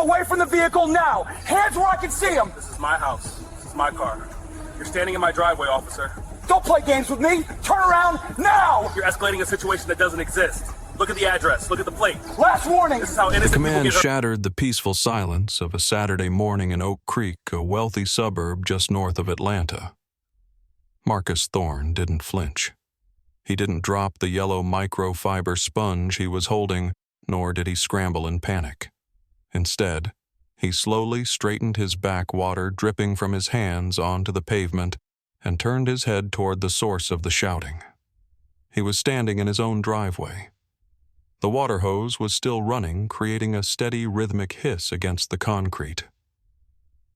away from the vehicle now! Hands where I can see them! This is my house. This is my car. You're standing in my driveway, officer. Don't play games with me! Turn around now! You're escalating a situation that doesn't exist. Look at the address. Look at the plate. Last warning! This is how The innocent people command get hurt. shattered the peaceful silence of a Saturday morning in Oak Creek, a wealthy suburb just north of Atlanta. Marcus Thorne didn't flinch. He didn't drop the yellow microfiber sponge he was holding, nor did he scramble in panic. Instead, he slowly straightened his backwater dripping from his hands onto the pavement and turned his head toward the source of the shouting. He was standing in his own driveway. The water hose was still running, creating a steady rhythmic hiss against the concrete.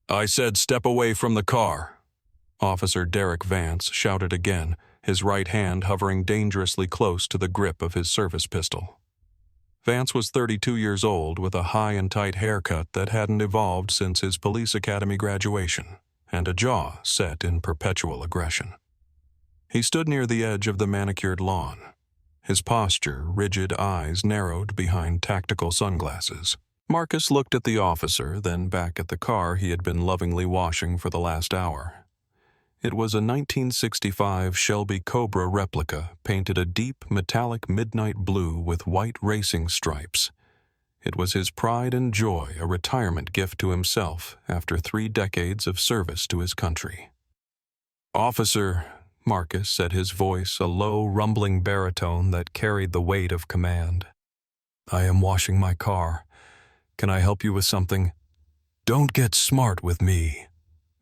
"I said step away from the car," Officer Derek Vance shouted again, his right hand hovering dangerously close to the grip of his service pistol. Vance was 32 years old with a high and tight haircut that hadn't evolved since his police academy graduation, and a jaw set in perpetual aggression. He stood near the edge of the manicured lawn, his posture, rigid eyes narrowed behind tactical sunglasses. Marcus looked at the officer, then back at the car he had been lovingly washing for the last hour. It was a 1965 Shelby Cobra replica, painted a deep, metallic midnight blue with white racing stripes. It was his pride and joy, a retirement gift to himself after 3 decades of service to his country. "Officer," Marcus said, his voice a low, rumbling baritone that carried the weight of command. "I am washing my car. Can I help you with something?" "Don't get smart with me,"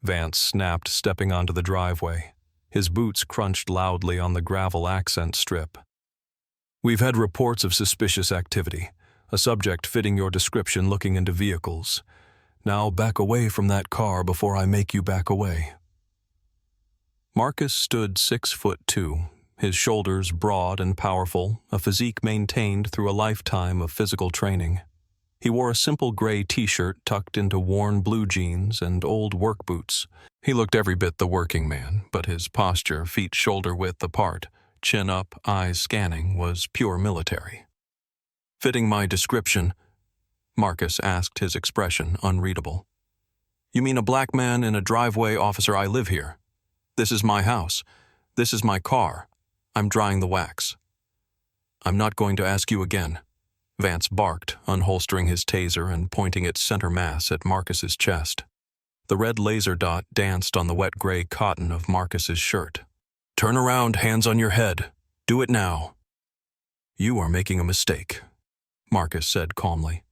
Vance snapped, stepping onto the driveway. His boots crunched loudly on the gravel accent strip. "We've had reports of suspicious activity, a subject fitting your description looking into vehicles. Now back away from that car before I make you back away." Marcus stood 6'2", his shoulders broad and powerful, a physique maintained through a lifetime of physical training. He wore a simple gray t-shirt tucked into worn blue jeans and old work boots. He looked every bit the working man, but his posture, feet shoulder-width apart, chin up, eyes scanning, was pure military. "Fitting my description?" Marcus asked, his expression unreadable. "You mean a black man in a driveway, officer? I live here. This is my house. This is my car. I'm drying the wax." "I'm not going to ask you again," Vance barked, unholstering his taser and pointing its center mass at Marcus's chest. The red laser dot danced on the wet gray cotton of Marcus's shirt. "Turn around, hands on your head. Do it now." "You are making a mistake," Marcus said calmly.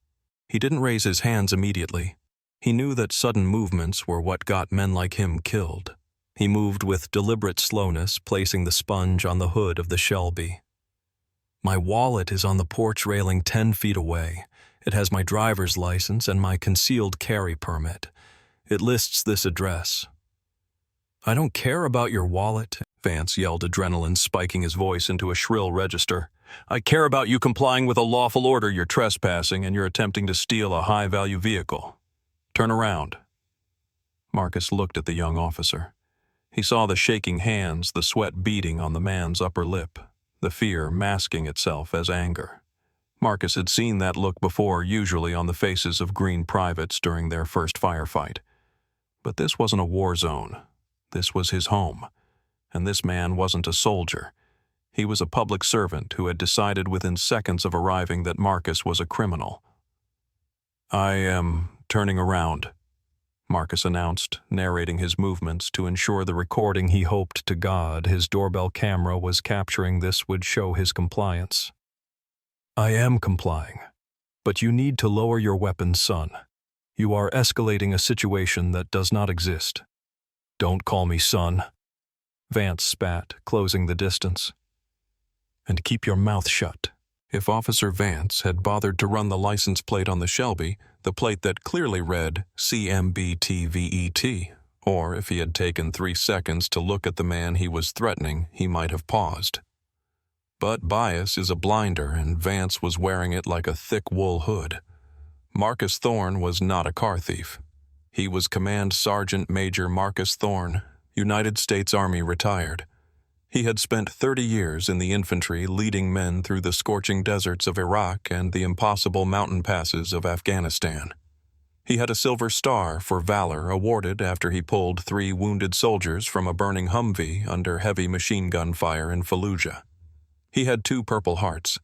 He didn't raise his hands immediately. He knew that sudden movements were what got men like him killed. He moved with deliberate slowness, placing the sponge on the hood of the Shelby. "My wallet is on the porch railing 10 feet away. It has my driver's license and my concealed carry permit. It lists this address." "I don't care about your wallet," Vance yelled, adrenaline spiking his voice into a shrill register. "I care about you complying with a lawful order. You're trespassing and you're attempting to steal a high-value vehicle. Turn around." Marcus looked at the young officer. He saw the shaking hands, the sweat beading on the man's upper lip, the fear masking itself as anger. Marcus had seen that look before, usually on the faces of green privates during their first firefight. But this wasn't a war zone. This was his home. And this man wasn't a soldier. He was a public servant who had decided within seconds of arriving that Marcus was a criminal. "I am turning around," Marcus announced, narrating his movements to ensure the recording he hoped to God his doorbell camera was capturing this would show his compliance. "I am complying, but you need to lower your weapon, son. You are escalating a situation that does not exist." "Don't call me son," Vance spat, closing the distance. "And keep your mouth shut." If Officer Vance had bothered to run the license plate on the Shelby, the plate that clearly read CMBTVET, or if he had taken 3 seconds to look at the man he was threatening, he might have paused. But bias is a blinder, and Vance was wearing it like a thick wool hood. Marcus Thorne was not a car thief. He was Command Sergeant Major Marcus Thorne, United States Army retired. He had spent 30 years in the infantry leading men through the scorching deserts of Iraq and the impossible mountain passes of Afghanistan. He had a Silver Star for valor awarded after he pulled 3 wounded soldiers from a burning Humvee under heavy machine gun fire in Fallujah. He had 2 Purple Hearts.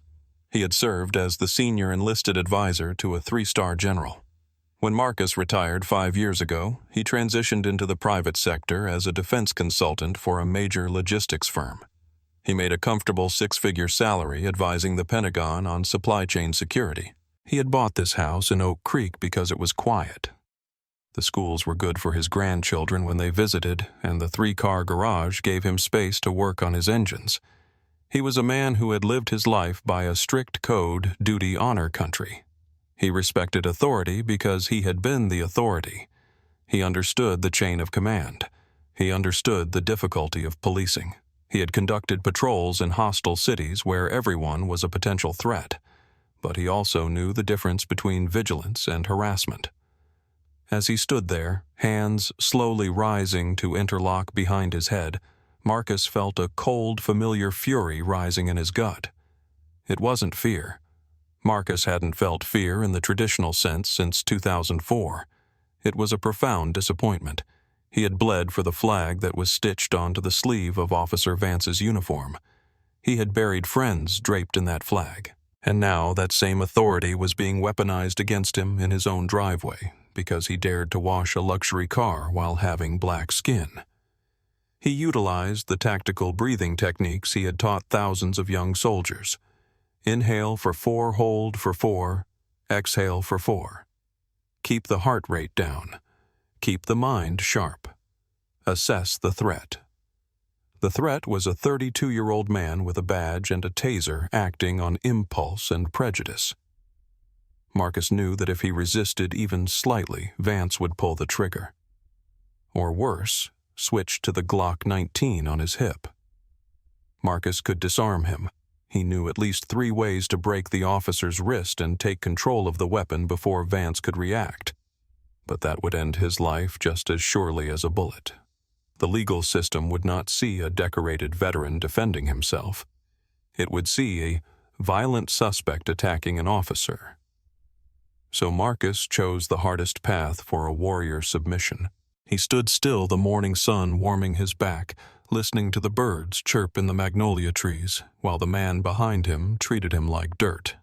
He had served as the senior enlisted advisor to a 3-star general. When Marcus retired 5 years ago, he transitioned into the private sector as a defense consultant for a major logistics firm. He made a comfortable 6-figure salary advising the Pentagon on supply chain security. He had bought this house in Oak Creek because it was quiet. The schools were good for his grandchildren when they visited, and the 3-car garage gave him space to work on his engines. He was a man who had lived his life by a strict code, duty, honor country. He respected authority because he had been the authority. He understood the chain of command. He understood the difficulty of policing. He had conducted patrols in hostile cities where everyone was a potential threat. But he also knew the difference between vigilance and harassment. As he stood there, hands slowly rising to interlock behind his head, Marcus felt a cold, familiar fury rising in his gut. It wasn't fear. Marcus hadn't felt fear in the traditional sense since 2004. It was a profound disappointment. He had bled for the flag that was stitched onto the sleeve of Officer Vance's uniform. He had buried friends draped in that flag. And now that same authority was being weaponized against him in his own driveway because he dared to wash a luxury car while having black skin. He utilized the tactical breathing techniques he had taught thousands of young soldiers. Inhale for 4, hold for 4, exhale for 4. Keep the heart rate down. Keep the mind sharp. Assess the threat. The threat was a 32-year-old man with a badge and a taser acting on impulse and prejudice. Marcus knew that if he resisted even slightly, Vance would pull the trigger. Or worse, switch to the Glock 19 on his hip. Marcus could disarm him. He knew at least 3 ways to break the officer's wrist and take control of the weapon before Vance could react. But that would end his life just as surely as a bullet. The legal system would not see a decorated veteran defending himself. It would see a violent suspect attacking an officer. So Marcus chose the hardest path for a warrior submission. He stood still, the morning sun warming his back, listening to the birds chirp in the magnolia trees, while the man behind him treated him like dirt.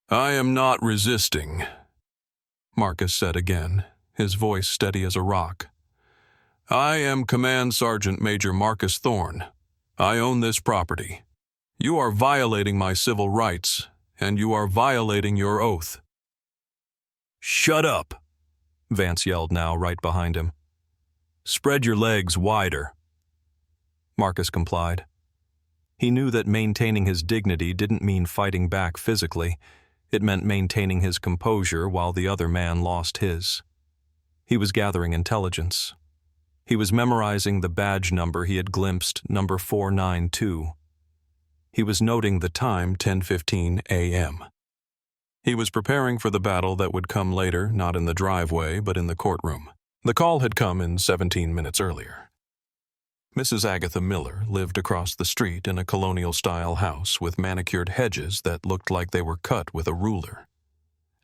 "I am not resisting," Marcus said again, his voice steady as a rock. "I am Command Sergeant Major Marcus Thorne. I own this property. You are violating my civil rights, and you are violating your oath." "Shut up," Vance yelled now right behind him. "Spread your legs wider." Marcus complied. He knew that maintaining his dignity didn't mean fighting back physically. It meant maintaining his composure while the other man lost his. He was gathering intelligence. He was memorizing the badge number he had glimpsed, number 492. He was noting the time, 10:15 a.m. He was preparing for the battle that would come later, not in the driveway, but in the courtroom. The call had come in 17 minutes earlier. Mrs. Agatha Miller lived across the street in a colonial-style house with manicured hedges that looked like they were cut with a ruler.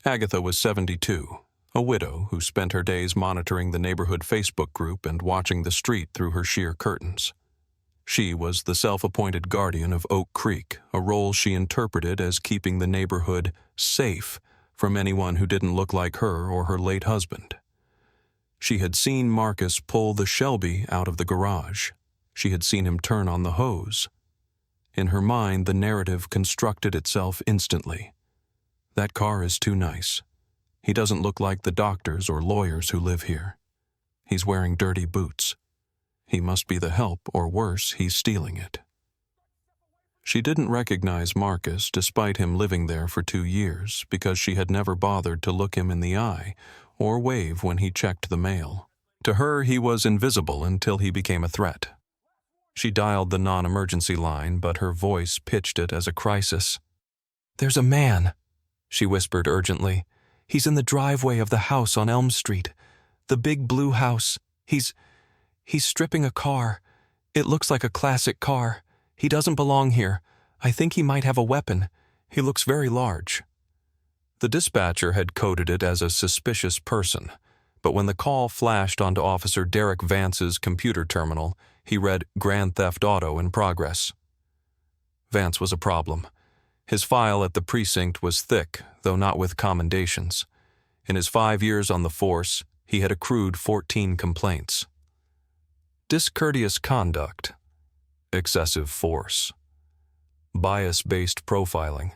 Agatha was 72, a widow who spent her days monitoring the neighborhood Facebook group and watching the street through her sheer curtains. She was the self-appointed guardian of Oak Creek, a role she interpreted as keeping the neighborhood safe from anyone who didn't look like her or her late husband. She had seen Marcus pull the Shelby out of the garage. She had seen him turn on the hose. In her mind, the narrative constructed itself instantly. That car is too nice. He doesn't look like the doctors or lawyers who live here. He's wearing dirty boots. He must be the help, or worse, he's stealing it. She didn't recognize Marcus despite him living there for 2 years because she had never bothered to look him in the eye or wave when he checked the mail. To her, he was invisible until he became a threat. She dialed the non-emergency line, but her voice pitched it as a crisis. "There's a man," she whispered urgently. "He's in the driveway of the house on Elm Street. The big blue house. He's stripping a car. It looks like a classic car. He doesn't belong here. I think he might have a weapon. He looks very large." The dispatcher had coded it as a suspicious person, but when the call flashed onto Officer Derek Vance's computer terminal, he read Grand Theft Auto in progress. Vance was a problem. His file at the precinct was thick, though not with commendations. In his 5 years on the force, he had accrued 14 complaints. Discourteous conduct, excessive force, bias-based profiling.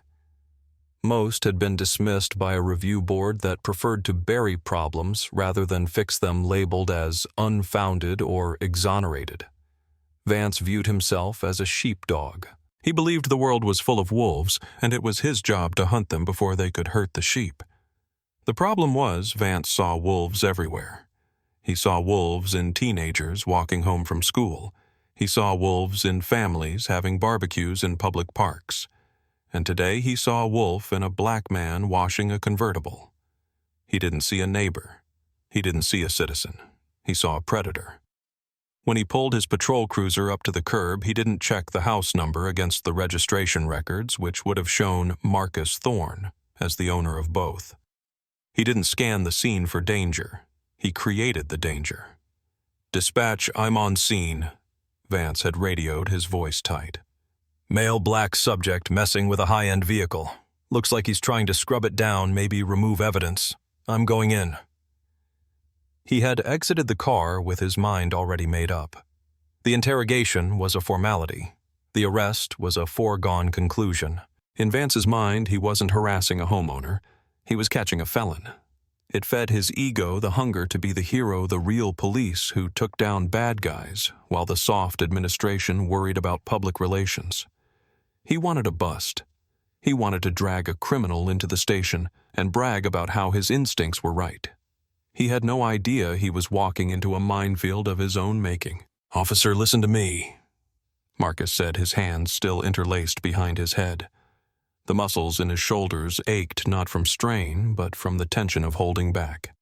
Most had been dismissed by a review board that preferred to bury problems rather than fix them, labeled as unfounded or exonerated. Vance viewed himself as a sheepdog. He believed the world was full of wolves, and it was his job to hunt them before they could hurt the sheep. The problem was, Vance saw wolves everywhere. He saw wolves in teenagers walking home from school. He saw wolves in families having barbecues in public parks. And today he saw a wolf in a black man washing a convertible. He didn't see a neighbor. He didn't see a citizen. He saw a predator. When he pulled his patrol cruiser up to the curb, he didn't check the house number against the registration records, which would have shown Marcus Thorne as the owner of both. He didn't scan the scene for danger. He created the danger. "Dispatch, I'm on scene," Vance had radioed, his voice tight. "Male black subject messing with a high-end vehicle. Looks like he's trying to scrub it down, maybe remove evidence. I'm going in." He had exited the car with his mind already made up. The interrogation was a formality. The arrest was a foregone conclusion. In Vance's mind, he wasn't harassing a homeowner. He was catching a felon. It fed his ego the hunger to be the hero, the real police who took down bad guys, while the soft administration worried about public relations. He wanted a bust. He wanted to drag a criminal into the station and brag about how his instincts were right. He had no idea he was walking into a minefield of his own making. "Officer, listen to me," Marcus said, his hands still interlaced behind his head. The muscles in his shoulders ached not from strain, but from the tension of holding back.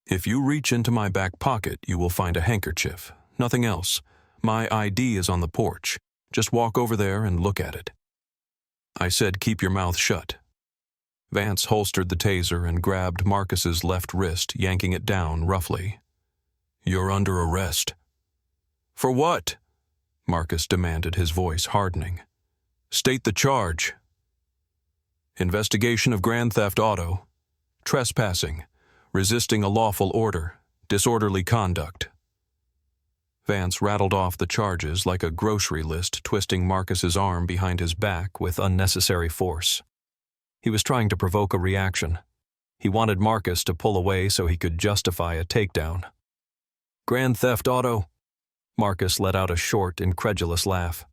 "If you reach into my back pocket, you will find a handkerchief. Nothing else. My ID is on the porch. Just walk over there and look at it." I said, "Keep your mouth shut." Vance holstered the taser and grabbed Marcus's left wrist, yanking it down roughly. "You're under arrest." "For what?" Marcus demanded, his voice hardening. "State the charge." "Investigation of Grand Theft Auto, trespassing, resisting a lawful order, disorderly conduct." Vance rattled off the charges like a grocery list, twisting Marcus's arm behind his back with unnecessary force. He was trying to provoke a reaction. He wanted Marcus to pull away so he could justify a takedown. "Grand Theft Auto?" Marcus let out a short, incredulous laugh.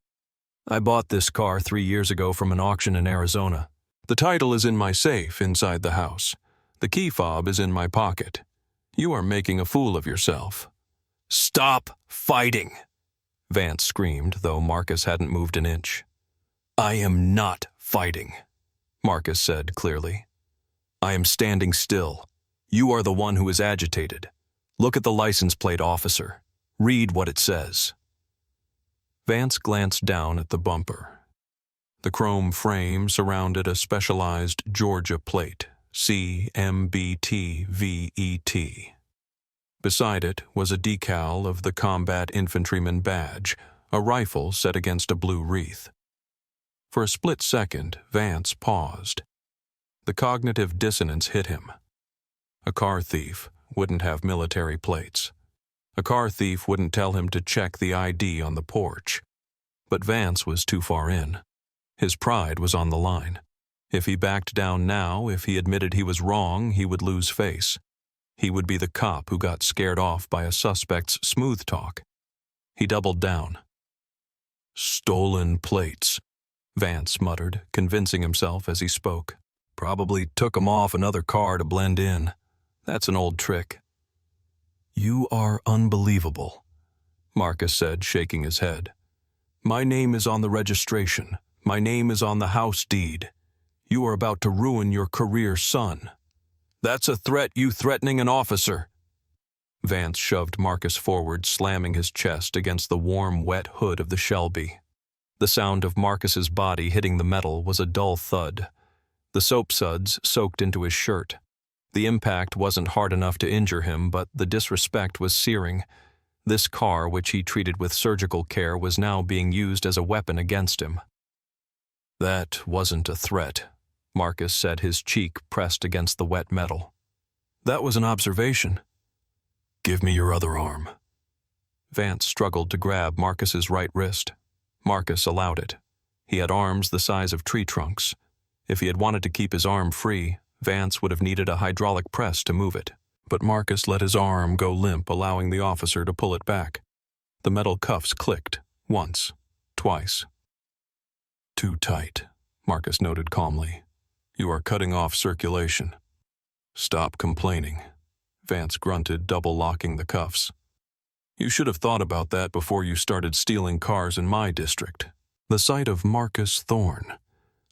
"I bought this car 3 years ago from an auction in Arizona. The title is in my safe inside the house. The key fob is in my pocket. You are making a fool of yourself." "Stop fighting!" Vance screamed, though Marcus hadn't moved an inch. "I am not fighting," Marcus said clearly. "I am standing still. You are the one who is agitated. Look at the license plate, officer. Read what it says." Vance glanced down at the bumper. The chrome frame surrounded a specialized Georgia plate, CMBTVET. Beside it was a decal of the combat infantryman badge, a rifle set against a blue wreath. For a split second, Vance paused. The cognitive dissonance hit him. A car thief wouldn't have military plates. A car thief wouldn't tell him to check the ID on the porch. But Vance was too far in. His pride was on the line. If he backed down now, if he admitted he was wrong, he would lose face. He would be the cop who got scared off by a suspect's smooth talk. He doubled down. "Stolen plates," Vance muttered, convincing himself as he spoke. "Probably took 'em off another car to blend in. That's an old trick." "You are unbelievable," Marcus said, shaking his head. "My name is on the registration. My name is on the house deed. You are about to ruin your career, son." "That's a threat, you threatening an officer." Vance shoved Marcus forward, slamming his chest against the warm, wet hood of the Shelby. The sound of Marcus's body hitting the metal was a dull thud. The soap suds soaked into his shirt. The impact wasn't hard enough to injure him, but the disrespect was searing. This car, which he treated with surgical care, was now being used as a weapon against him. That wasn't a threat, Marcus said, his cheek pressed against the wet metal. That was an observation. Give me your other arm. Vance struggled to grab Marcus's right wrist. Marcus allowed it. He had arms the size of tree trunks. If he had wanted to keep his arm free, Vance would have needed a hydraulic press to move it. But Marcus let his arm go limp, allowing the officer to pull it back. The metal cuffs clicked, once, twice. Too tight, Marcus noted calmly. You are cutting off circulation. Stop complaining, Vance grunted, double-locking the cuffs. You should have thought about that before you started stealing cars in my district. The sight of Marcus Thorne,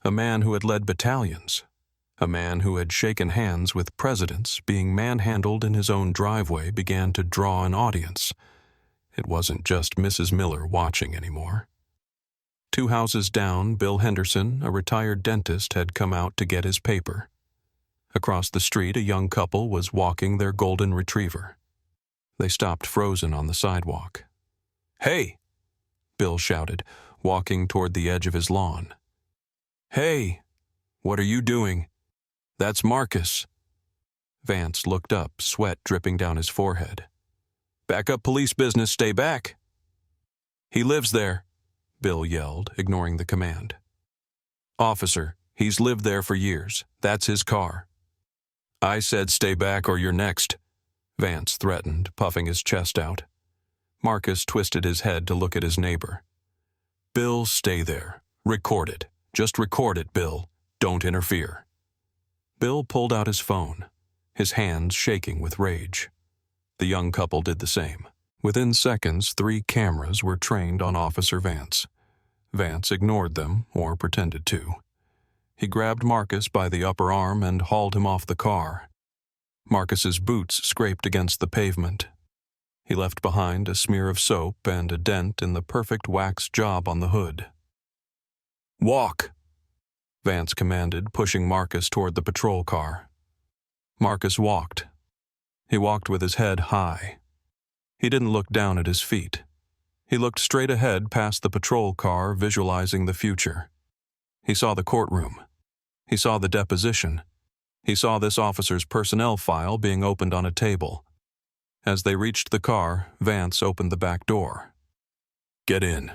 a man who had led battalions, a man who had shaken hands with presidents, being manhandled in his own driveway, began to draw an audience. It wasn't just Mrs. Miller watching anymore. 2 houses down, Bill Henderson, a retired dentist, had come out to get his paper. Across the street, a young couple was walking their golden retriever. They stopped frozen on the sidewalk. Hey! Bill shouted, walking toward the edge of his lawn. Hey! What are you doing? That's Marcus. Vance looked up, sweat dripping down his forehead. Back up police business, stay back. He lives there, Bill yelled, ignoring the command. Officer, he's lived there for years. That's his car. I said stay back or you're next, Vance threatened, puffing his chest out. Marcus twisted his head to look at his neighbor. Bill, stay there. Record it. Just record it, Bill. Don't interfere. Bill pulled out his phone, his hands shaking with rage. The young couple did the same. Within seconds, 3 cameras were trained on Officer Vance. Vance ignored them, or pretended to. He grabbed Marcus by the upper arm and hauled him off the car. Marcus's boots scraped against the pavement. He left behind a smear of soap and a dent in the perfect wax job on the hood. Walk! Vance commanded, pushing Marcus toward the patrol car. Marcus walked. He walked with his head high. He didn't look down at his feet. He looked straight ahead past the patrol car, visualizing the future. He saw the courtroom. He saw the deposition. He saw this officer's personnel file being opened on a table. As they reached the car, Vance opened the back door. Get in.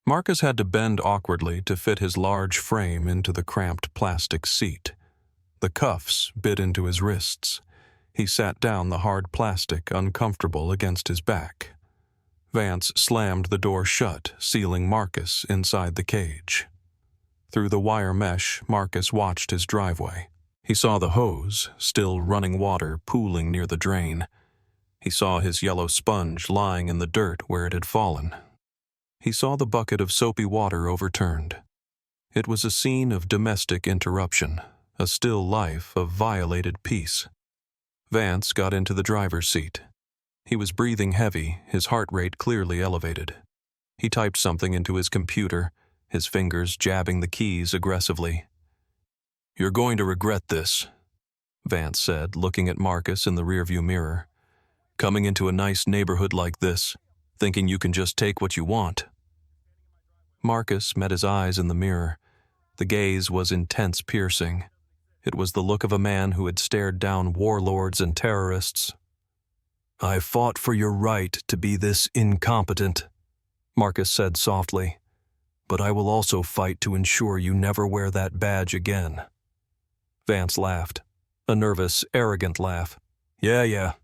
Marcus had to bend awkwardly to fit his large frame into the cramped plastic seat. The cuffs bit into his wrists. He sat down, the hard plastic uncomfortable against his back. Vance slammed the door shut, sealing Marcus inside the cage. Through the wire mesh, Marcus watched his driveway. He saw the hose, still running water, pooling near the drain. He saw his yellow sponge lying in the dirt where it had fallen. He saw the bucket of soapy water overturned. It was a scene of domestic interruption, a still life of violated peace. Vance got into the driver's seat. He was breathing heavy, his heart rate clearly elevated. He typed something into his computer, his fingers jabbing the keys aggressively. You're going to regret this, Vance said, looking at Marcus in the rearview mirror. Coming into a nice neighborhood like this, thinking you can just take what you want. Marcus met his eyes in the mirror. The gaze was intense, piercing. It was the look of a man who had stared down warlords and terrorists. I fought for your right to be this incompetent, Marcus said softly. But I will also fight to ensure you never wear that badge again. Vance laughed, a nervous, arrogant laugh. Yeah.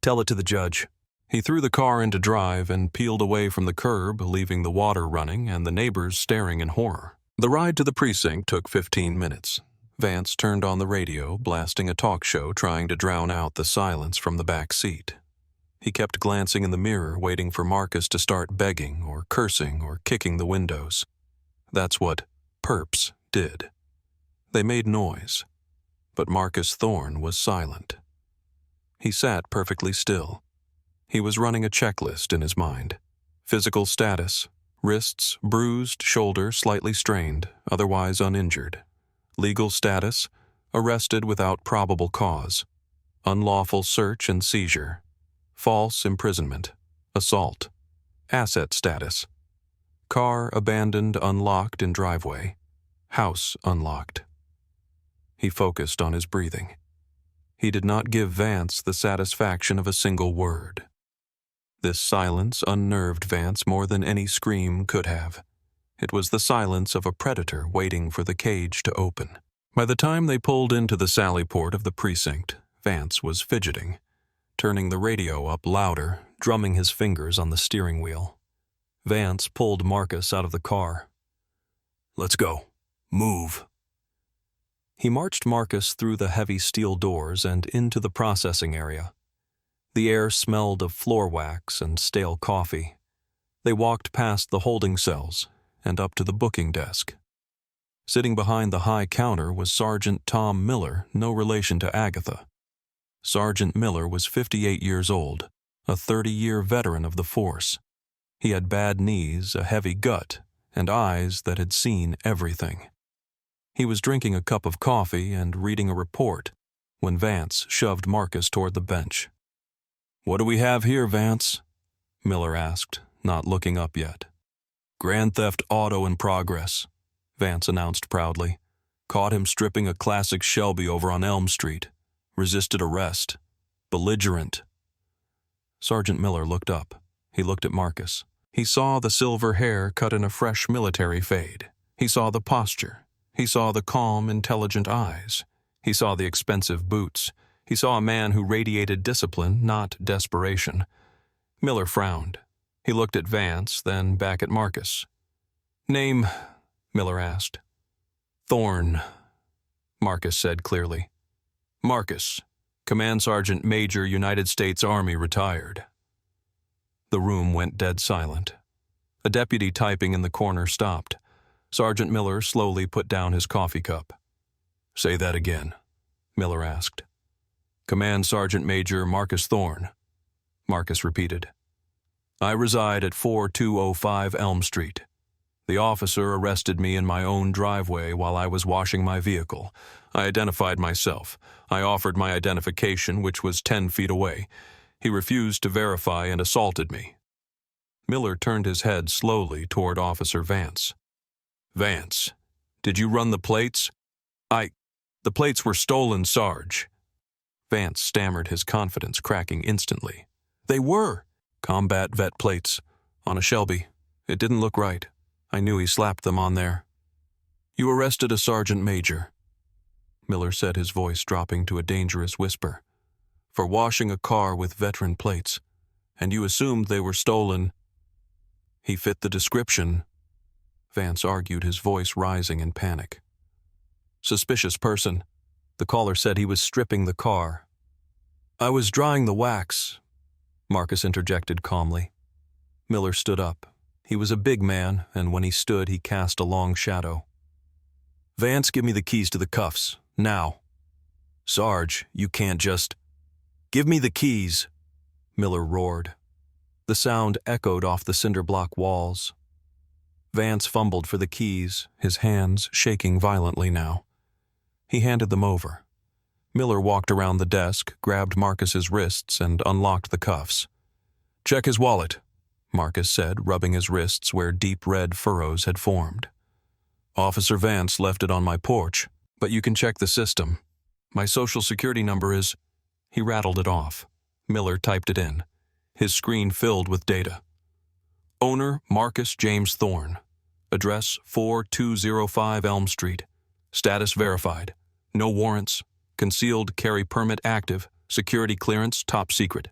Tell it to the judge. He threw the car into drive and peeled away from the curb, leaving the water running and the neighbors staring in horror. The ride to the precinct took 15 minutes. Vance turned on the radio, blasting a talk show, trying to drown out the silence from the back seat. He kept glancing in the mirror, waiting for Marcus to start begging or cursing or kicking the windows. That's what perps did. They made noise, but Marcus Thorne was silent. He sat perfectly still. He was running a checklist in his mind. Physical status, wrists bruised, shoulder slightly strained, otherwise uninjured. Legal status: arrested without probable cause. Unlawful search and seizure. False imprisonment. Assault. Asset status: car abandoned unlocked in driveway. House unlocked. He focused on his breathing. He did not give Vance the satisfaction of a single word. This silence unnerved Vance more than any scream could have. It was the silence of a predator waiting for the cage to open. By the time they pulled into the sally port of the precinct, Vance was fidgeting, turning the radio up louder, drumming his fingers on the steering wheel. Vance pulled Marcus out of the car. "Let's go. Move." He marched Marcus through the heavy steel doors and into the processing area. The air smelled of floor wax and stale coffee. They walked past the holding cells and up to the booking desk. Sitting behind the high counter was Sergeant Tom Miller, no relation to Agatha. Sergeant Miller was 58 years old, a 30-year veteran of the force. He had bad knees, a heavy gut, and eyes that had seen everything. He was drinking a cup of coffee and reading a report when Vance shoved Marcus toward the bench. "What do we have here, Vance?" Miller asked, not looking up yet. "Grand theft auto in progress," Vance announced proudly. "Caught him stripping a classic Shelby over on Elm Street. Resisted arrest. Belligerent." Sergeant Miller looked up. He looked at Marcus. He saw the silver hair cut in a fresh military fade. He saw the posture. He saw the calm, intelligent eyes. He saw the expensive boots. He saw a man who radiated discipline, not desperation. Miller frowned. He looked at Vance, then back at Marcus. "Name?" Miller asked. "Thorne," Marcus said clearly. "Marcus, Command Sergeant Major, United States Army, retired." The room went dead silent. A deputy typing in the corner stopped. Sergeant Miller slowly put down his coffee cup. "Say that again," Miller asked. "Command Sergeant Major Marcus Thorne," Marcus repeated. "I reside at 4205 Elm Street. The officer arrested me in my own driveway while I was washing my vehicle. I identified myself. I offered my identification, which was 10 feet away. He refused to verify and assaulted me." Miller turned his head slowly toward Officer Vance. "Vance, did you run the plates?" The plates were stolen, Sarge." Vance stammered, his confidence cracking instantly. "They were combat vet plates, on a Shelby. It didn't look right. I knew he slapped them on there." "You arrested a sergeant major," Miller said, his voice dropping to a dangerous whisper, "for washing a car with veteran plates, and you assumed they were stolen." "He fit the description," Vance argued, his voice rising in panic. "Suspicious person. The caller said he was stripping the car." "I was drying the wax," Marcus interjected calmly. Miller stood up. He was a big man, and when he stood, he cast a long shadow. "Vance, give me the keys to the cuffs, now." "Sarge, you can't just—" "Give me the keys," Miller roared. The sound echoed off the cinder block walls. Vance fumbled for the keys, his hands shaking violently now. He handed them over. Miller walked around the desk, grabbed Marcus's wrists, and unlocked the cuffs. "Check his wallet," Marcus said, rubbing his wrists where deep red furrows had formed. "Officer Vance left it on my porch, but you can check the system. My social security number is—" He rattled it off. Miller typed it in. His screen filled with data. "Owner Marcus James Thorne. Address 4205 Elm Street. Status verified. No warrants. Concealed carry permit active. Security clearance top secret."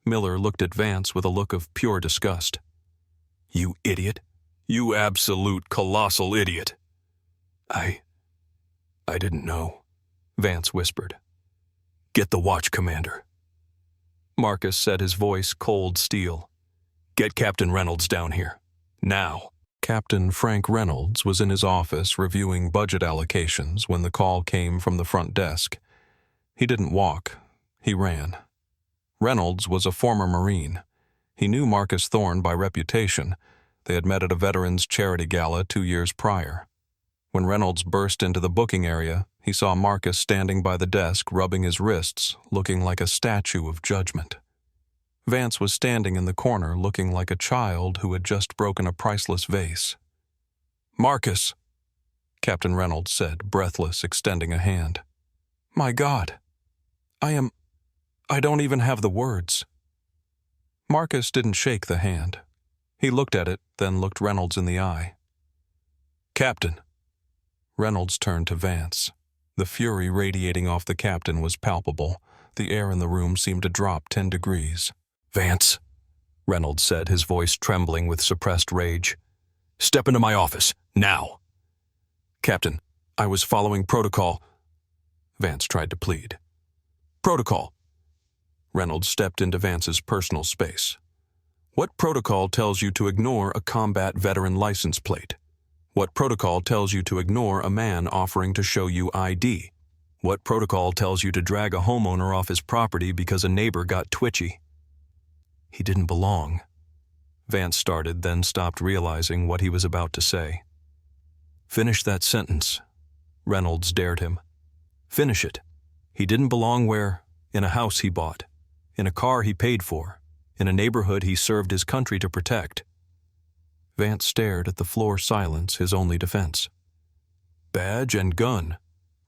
Miller looked at Vance with a look of pure disgust. "You idiot. You absolute colossal idiot." I didn't know," Vance whispered. "Get the watch commander." Marcus said, his voice cold steel. "Get Captain Reynolds down here. Now." Captain Frank Reynolds was in his office reviewing budget allocations when the call came from the front desk. He didn't walk. He ran. Reynolds was a former Marine. He knew Marcus Thorne by reputation. They had met at a veterans charity gala 2 years prior. When Reynolds burst into the booking area, he saw Marcus standing by the desk, rubbing his wrists, looking like a statue of judgment. Vance was standing in the corner, looking like a child who had just broken a priceless vase. "Marcus," Captain Reynolds said, breathless, extending a hand. "My God. I don't even have the words." Marcus didn't shake the hand. He looked at it, then looked Reynolds in the eye. "Captain." Reynolds turned to Vance. The fury radiating off the captain was palpable. The air in the room seemed to drop 10 degrees. "Vance," Reynolds said, his voice trembling with suppressed rage. "Step into my office, now." "Captain, I was following protocol." Vance tried to plead. "Protocol." Reynolds stepped into Vance's personal space. "What protocol tells you to ignore a combat veteran license plate? What protocol tells you to ignore a man offering to show you ID? What protocol tells you to drag a homeowner off his property because a neighbor got twitchy?" "He didn't belong," Vance started, then stopped, realizing what he was about to say. "Finish that sentence," Reynolds dared him. "Finish it. He didn't belong where? In a house he bought, in a car he paid for, in a neighborhood he served his country to protect." Vance stared at the floor silence, his only defense. "Badge and gun,"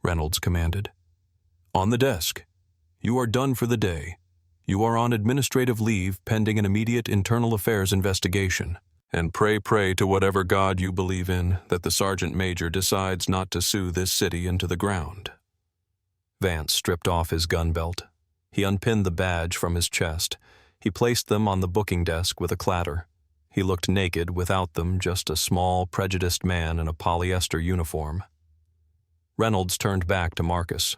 Reynolds commanded. "On the desk. You are done for the day. You are on administrative leave pending an immediate internal affairs investigation. And pray to whatever God you believe in that the sergeant major decides not to sue this city into the ground." Vance stripped off his gun belt. He unpinned the badge from his chest. He placed them on the booking desk with a clatter. He looked naked without them, just a small, prejudiced man in a polyester uniform. Reynolds turned back to Marcus.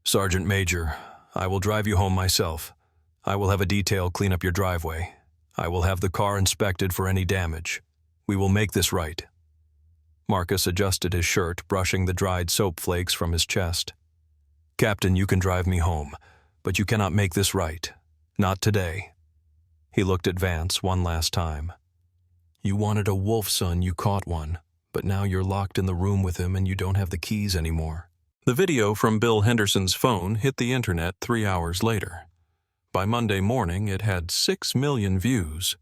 "Sergeant Major, I will drive you home myself. I will have a detail clean up your driveway. I will have the car inspected for any damage. We will make this right." Marcus adjusted his shirt, brushing the dried soap flakes from his chest. "Captain, you can drive me home, but you cannot make this right. Not today." He looked at Vance one last time. "You wanted a wolf, son, you caught one, but now you're locked in the room with him and you don't have the keys anymore." The video from Bill Henderson's phone hit the internet 3 hours later. By Monday morning, it had 6 million views.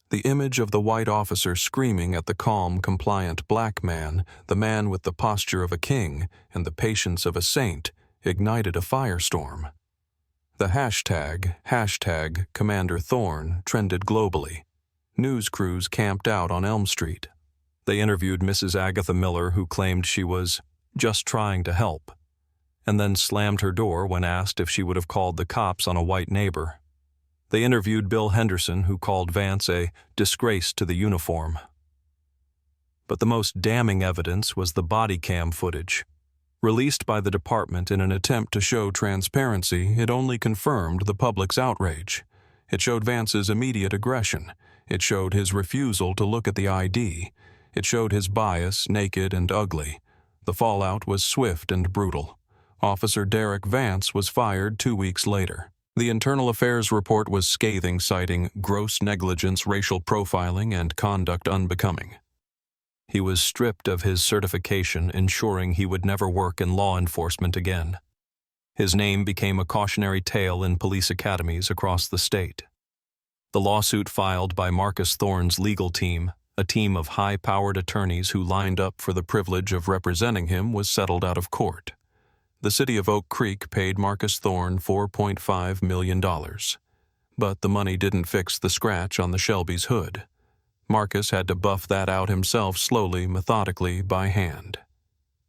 The image of the white officer screaming at the calm, compliant black man, the man with the posture of a king and the patience of a saint, ignited a firestorm. The hashtag Commander Thorne trended globally. News crews camped out on Elm Street. They interviewed Mrs. Agatha Miller, who claimed she was just trying to help, and then slammed her door when asked if she would have called the cops on a white neighbor. They interviewed Bill Henderson, who called Vance a disgrace to the uniform. But the most damning evidence was the Bodycam footage. Released by the department in an attempt to show transparency, it only confirmed the public's outrage. It showed Vance's immediate aggression. It showed his refusal to look at the ID. It showed his bias, naked and ugly. The fallout was swift and brutal. Officer Derek Vance was fired 2 weeks later. The Internal Affairs report was scathing, citing gross negligence, racial profiling, and conduct unbecoming. He was stripped of his certification, ensuring he would never work in law enforcement again. His name became a cautionary tale in police academies across the state. The lawsuit filed by Marcus Thorne's legal team, a team of high-powered attorneys who lined up for the privilege of representing him, was settled out of court. The city of Oak Creek paid Marcus Thorne $4.5 million. But the money didn't fix the scratch on the Shelby's hood. Marcus had to buff that out himself slowly, methodically, by hand.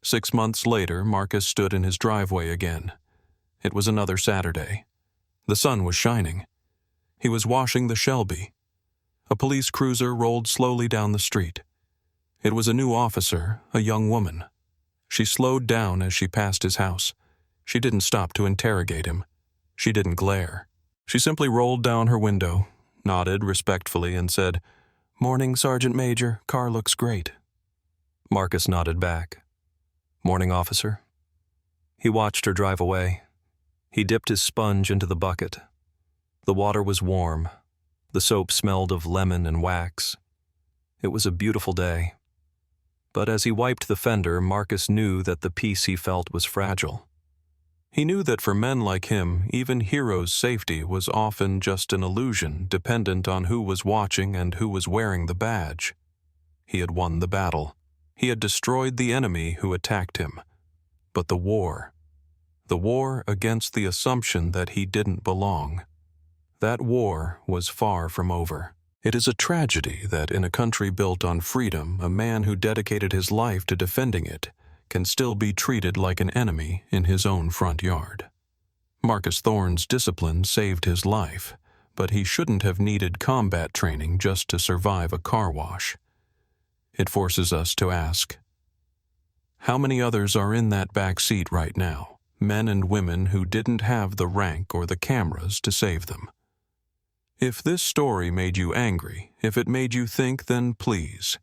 6 months later, Marcus stood in his driveway again. It was another Saturday. The sun was shining. He was washing the Shelby. A police cruiser rolled slowly down the street. It was a new officer, a young woman. She slowed down as she passed his house. She didn't stop to interrogate him. She didn't glare. She simply rolled down her window, nodded respectfully, and said, "Morning, Sergeant Major. Car looks great." Marcus nodded back. "Morning, officer." He watched her drive away. He dipped his sponge into the bucket. The water was warm. The soap smelled of lemon and wax. It was a beautiful day. But as he wiped the fender, Marcus knew that the peace he felt was fragile. He knew that for men like him, even heroes' safety was often just an illusion dependent on who was watching and who was wearing the badge. He had won the battle. He had destroyed the enemy who attacked him. But the war against the assumption that he didn't belong, that war was far from over. It is a tragedy that in a country built on freedom, a man who dedicated his life to defending it can still be treated like an enemy in his own front yard. Marcus Thorne's discipline saved his life, but he shouldn't have needed combat training just to survive a car wash. It forces us to ask, how many others are in that back seat right now, men and women who didn't have the rank or the cameras to save them? If this story made you angry, if it made you think, then please,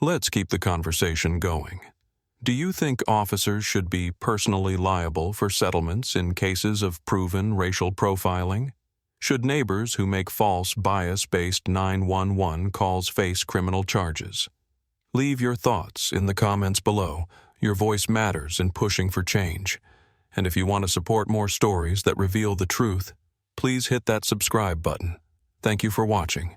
let's keep the conversation going. Do you think officers should be personally liable for settlements in cases of proven racial profiling? Should neighbors who make false bias-based 911 calls face criminal charges? Leave your thoughts in the comments below. Your voice matters in pushing for change. And if you want to support more stories that reveal the truth, please hit that subscribe button. Thank you for watching.